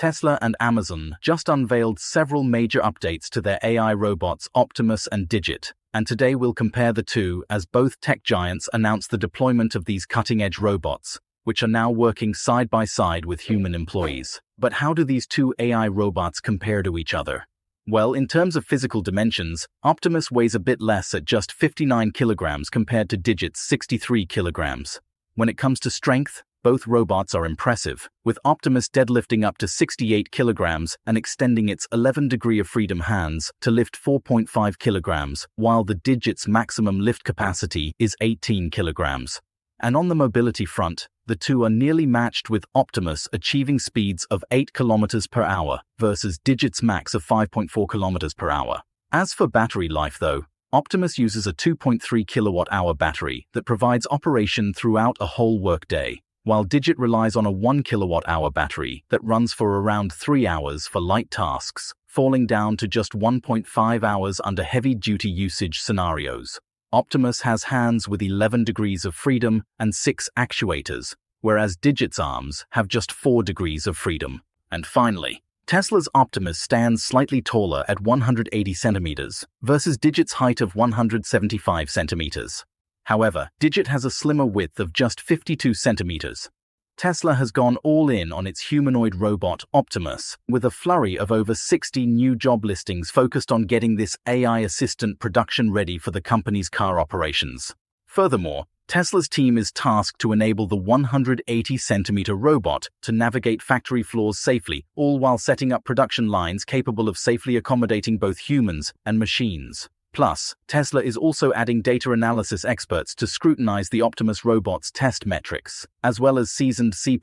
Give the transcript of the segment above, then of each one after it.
Tesla and Amazon just unveiled several major updates to their AI robots Optimus and Digit, and today we'll compare the two as both tech giants announce the deployment of these cutting-edge robots, which are now working side by side with human employees. But how do these two AI robots compare to each other? Well, in terms of physical dimensions, Optimus weighs a bit less at just 59 kilograms compared to Digit's 63 kilograms. When it comes to strength, both robots are impressive, with Optimus deadlifting up to 68 kilograms and extending its 11 degree of freedom hands to lift 4.5 kilograms, while the Digit's maximum lift capacity is 18 kilograms. And on the mobility front, the two are nearly matched, with Optimus achieving speeds of 8 kilometers per hour versus Digit's max of 5.4 kilometers per hour. As for battery life though, Optimus uses a 2.3 kilowatt-hour battery that provides operation throughout a whole workday, while Digit relies on a 1 kilowatt-hour battery that runs for around 3 hours for light tasks, falling down to just 1.5 hours under heavy-duty usage scenarios. Optimus has hands with 11 degrees of freedom and 6 actuators, whereas Digit's arms have just 4 degrees of freedom. And finally, Tesla's Optimus stands slightly taller at 180 centimeters versus Digit's height of 175 centimeters. However, Digit has a slimmer width of just 52 centimeters. Tesla has gone all in on its humanoid robot Optimus, with a flurry of over 60 new job listings focused on getting this AI assistant production ready for the company's car operations. Furthermore, Tesla's team is tasked to enable the 180-centimeter robot to navigate factory floors safely, all while setting up production lines capable of safely accommodating both humans and machines. Plus, Tesla is also adding data analysis experts to scrutinize the Optimus robot's test metrics, as well as seasoned C++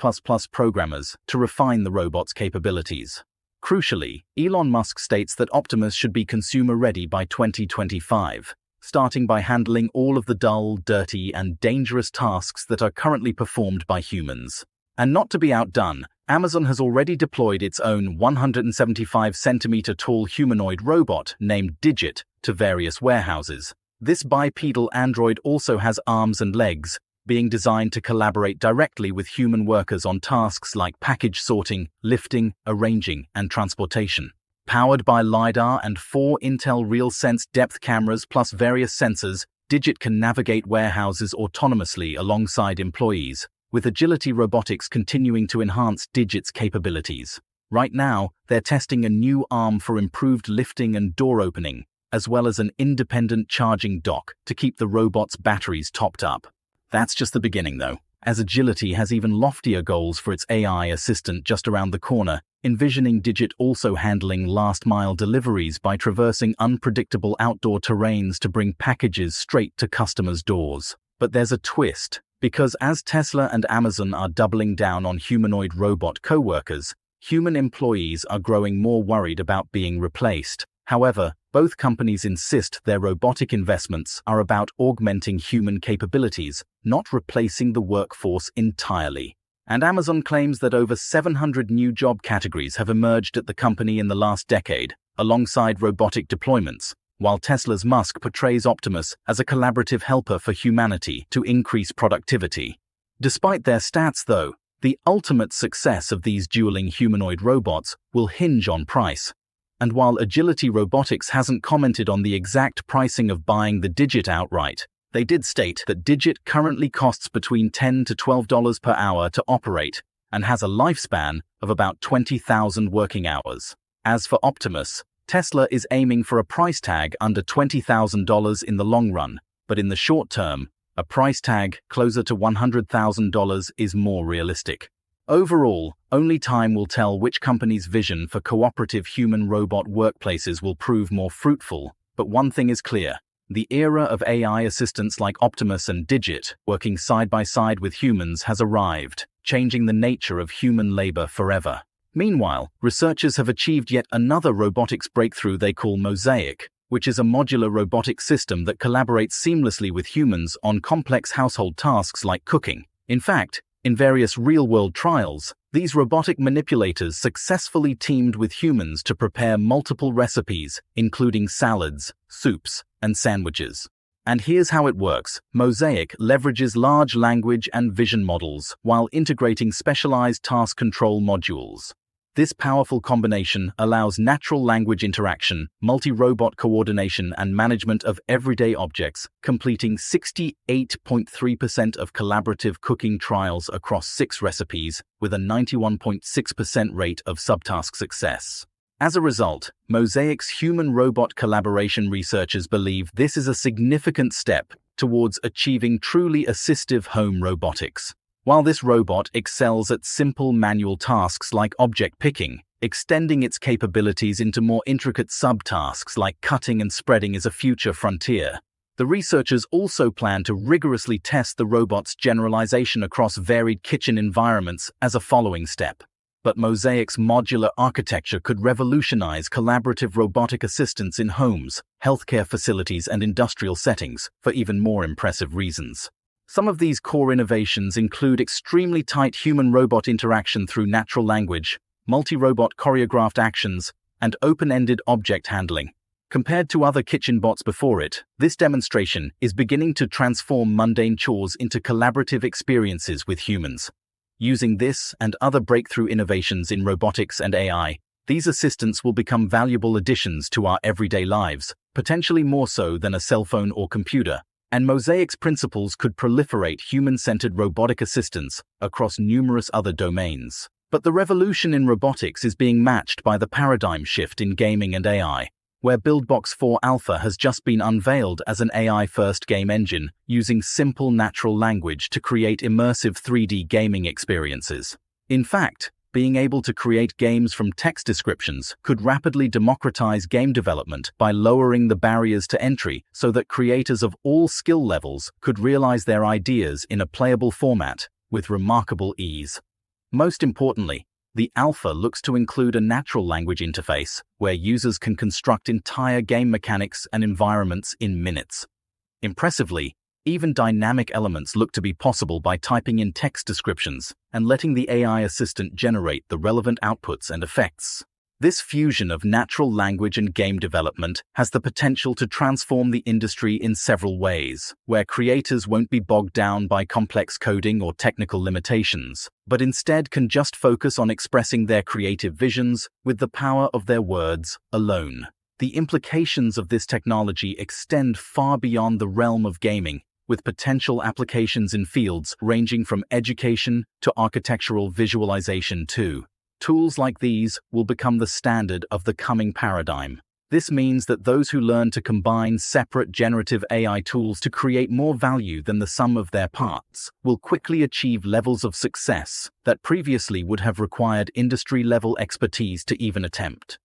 programmers to refine the robot's capabilities. Crucially, Elon Musk states that Optimus should be consumer-ready by 2025, starting by handling all of the dull, dirty, and dangerous tasks that are currently performed by humans. And not to be outdone, Amazon has already deployed its own 175-centimeter tall humanoid robot named Digit to various warehouses. This bipedal android also has arms and legs, being designed to collaborate directly with human workers on tasks like package sorting, lifting, arranging, and transportation. Powered by LiDAR and 4 Intel RealSense depth cameras plus various sensors, Digit can navigate warehouses autonomously alongside employees, with Agility Robotics continuing to enhance Digit's capabilities. Right now, they're testing a new arm for improved lifting and door opening, as well as an independent charging dock to keep the robot's batteries topped up. That's just the beginning though, as Agility has even loftier goals for its AI assistant just around the corner, envisioning Digit also handling last-mile deliveries by traversing unpredictable outdoor terrains to bring packages straight to customers' doors. But there's a twist, because as Tesla and Amazon are doubling down on humanoid robot co-workers, human employees are growing more worried about being replaced. However, both companies insist their robotic investments are about augmenting human capabilities, not replacing the workforce entirely. And Amazon claims that over 700 new job categories have emerged at the company in the last decade, alongside robotic deployments, while Tesla's Musk portrays Optimus as a collaborative helper for humanity to increase productivity. Despite their stats though, the ultimate success of these dueling humanoid robots will hinge on price. And while Agility Robotics hasn't commented on the exact pricing of buying the Digit outright, they did state that Digit currently costs between $10 to $12 per hour to operate and has a lifespan of about 20,000 working hours. As for Optimus, Tesla is aiming for a price tag under $20,000 in the long run, but in the short term, a price tag closer to $100,000 is more realistic. Overall, only time will tell which company's vision for cooperative human-robot workplaces will prove more fruitful, but one thing is clear. The era of AI assistants like Optimus and Digit working side by side with humans has arrived, changing the nature of human labor forever. Meanwhile, researchers have achieved yet another robotics breakthrough they call Mosaic, which is a modular robotic system that collaborates seamlessly with humans on complex household tasks like cooking. In fact, in various real-world trials, these robotic manipulators successfully teamed with humans to prepare multiple recipes, including salads, soups, and sandwiches. And here's how it works. Mosaic leverages large language and vision models while integrating specialized task control modules. This powerful combination allows natural language interaction, multi-robot coordination, and management of everyday objects, completing 68.3% of collaborative cooking trials across 6 recipes, with a 91.6% rate of subtask success. As a result, Mosaic's human-robot collaboration researchers believe this is a significant step towards achieving truly assistive home robotics. While this robot excels at simple manual tasks like object picking, extending its capabilities into more intricate subtasks like cutting and spreading is a future frontier. The researchers also plan to rigorously test the robot's generalization across varied kitchen environments as a following step. But Mosaic's modular architecture could revolutionize collaborative robotic assistance in homes, healthcare facilities, and industrial settings for even more impressive reasons. Some of these core innovations include extremely tight human-robot interaction through natural language, multi-robot choreographed actions, and open-ended object handling. Compared to other kitchen bots before it, this demonstration is beginning to transform mundane chores into collaborative experiences with humans. Using this and other breakthrough innovations in robotics and AI, these assistants will become valuable additions to our everyday lives, potentially more so than a cell phone or computer. And Mosaic's principles could proliferate human-centered robotic assistance across numerous other domains. But the revolution in robotics is being matched by the paradigm shift in gaming and AI, where BuildBox 4 Alpha has just been unveiled as an AI-first game engine using simple natural language to create immersive 3D gaming experiences. In fact, being able to create games from text descriptions could rapidly democratize game development by lowering the barriers to entry so that creators of all skill levels could realize their ideas in a playable format with remarkable ease. Most importantly, the alpha looks to include a natural language interface where users can construct entire game mechanics and environments in minutes. Impressively, even dynamic elements look to be possible by typing in text descriptions and letting the AI assistant generate the relevant outputs and effects. This fusion of natural language and game development has the potential to transform the industry in several ways, where creators won't be bogged down by complex coding or technical limitations, but instead can just focus on expressing their creative visions with the power of their words alone. The implications of this technology extend far beyond the realm of gaming, with potential applications in fields ranging from education to architectural visualization too. Tools like these will become the standard of the coming paradigm. This means that those who learn to combine separate generative AI tools to create more value than the sum of their parts will quickly achieve levels of success that previously would have required industry-level expertise to even attempt.